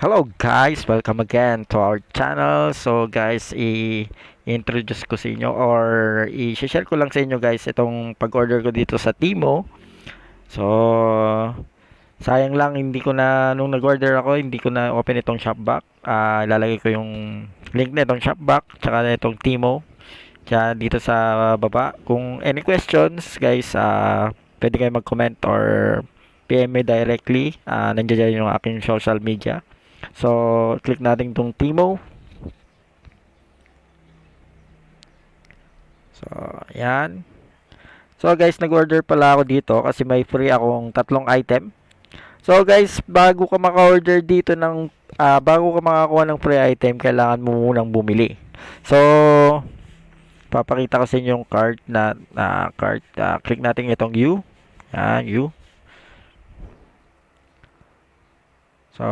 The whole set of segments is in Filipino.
Hello guys, welcome again to our channel. So guys, i-introduce ko sa inyo or i-share ko lang sa inyo guys itong pag-order ko dito sa Timo. So, sayang lang hindi ko na nung nag-order ako, hindi ko na open itong Shopback. Ilalagay ko yung link na itong Shopback tsaka na itong Timo. Diyan dito sa baba. Kung any questions guys, pwede kayo mag-comment or PM me directly. Nandiyan yung aking social media. So, click natin itong Timo. So, ayan. So, guys, nag-order pala ako dito kasi may free akong tatlong item. So, guys, bago ka makakuha ng free item, kailangan mo munang bumili. So, papakita ko sa inyo yung card. Click natin itong U. Ayan, U. So,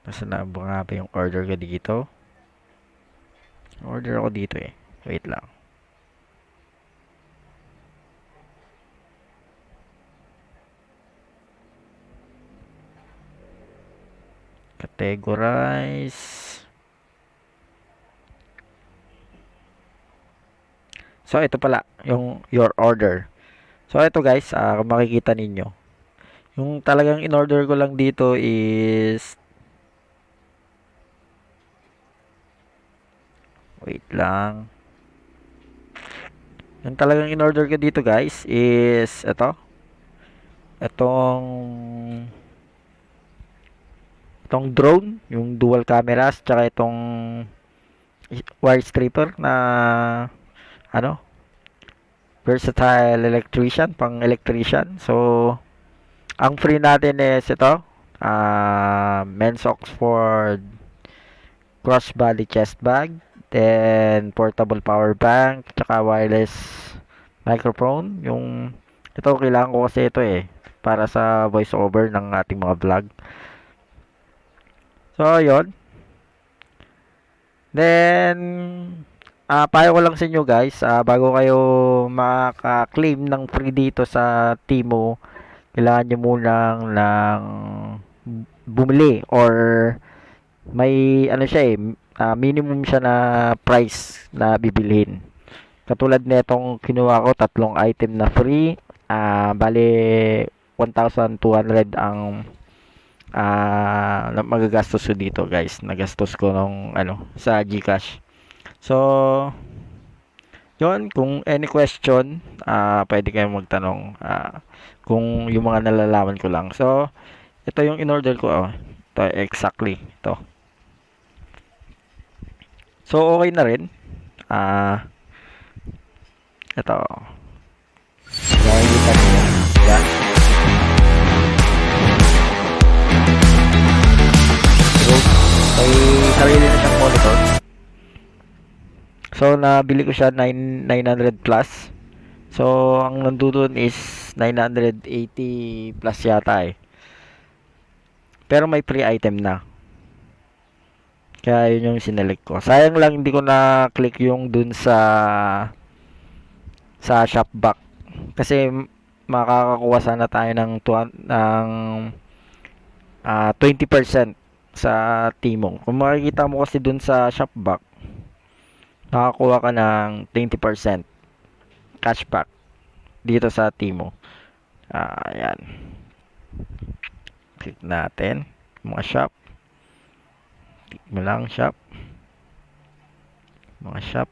nasa na ba yung order ko dito? Order ako dito eh. Wait lang. Categorize. So, ito pala, yung your order. So, ito guys, kung makikita ninyo. Yung talagang in-order ko lang dito is... Wait lang. Yung talagang in-order ko dito guys is ito. Itong... Itong drone, yung dual cameras, tsaka itong wire stripper na ano, versatile electrician, pang electrician. So, ang free natin is ito, men's Oxford crossbody chest bag, then portable power bank, tsaka wireless microphone. Yung ito kailangan ko kasi ito eh para sa voice over ng ating mga vlog. So, ayun. Then, payo ko lang sa inyo guys, bago kayo maka-claim ng free dito sa Timo, kailangan nyo munang bumili or may ano siya eh, minimum siya na price na bibilhin. Katulad nitong kinuha ko, tatlong item na free, bale 1,200 ang magagastos ko dito guys. Nagastos ko nung ano sa GCash. So, yon kung any question, pwede kayong magtanong kung yung mga nalalaman ko lang. So, ito yung in-order ko. Ito, exactly. Ito. So, okay na rin. Ito. Nakikita niyo. Yan. So, may sarili na siyang monitor. So, nabili ko siya 900 plus. So, ang nandun is 980 plus yata eh. Pero may free item na. Kaya yun yung sinelect ko. Sayang lang hindi ko na-click yung dun sa Shopback. Kasi makakakuha sana tayo ng 20% sa Timo. Kung makikita mo kasi dun sa Shopback, nakakuha ka ng 20% cashback dito sa Timo. Ayan. Click natin. Mga shop. Click mo lang shop. Mga shop.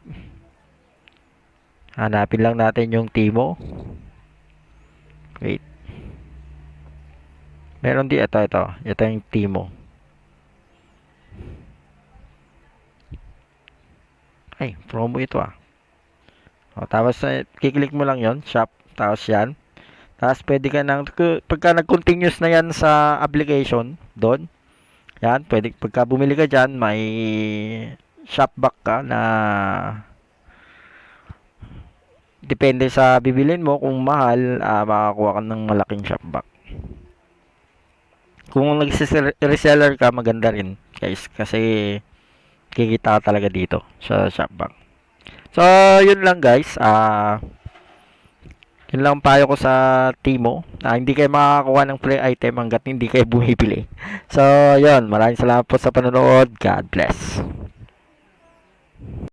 Hanapin lang natin yung Timo. Wait. Meron di ito. Ito yung Timo. Ay, promo ito tapos kiklik mo lang yon shop. Tapos yan. Tapos pwede ka nang, pagka nag-continuous na yan sa application, doon, yan, pwede, pagka bumili ka dyan, may shopback ka na depende sa bibilin mo, kung mahal, makakuha ka ng malaking shopback. Kung nag-reseller ka, maganda rin, guys, kasi kikita ka talaga dito sa shopback. So, yun lang guys, Yun lang ang payo ko sa Timo. Hindi kayo makakakuha ng free item hanggat hindi kayo bumibili. So, yun. Maraming salamat po sa panonood. God bless.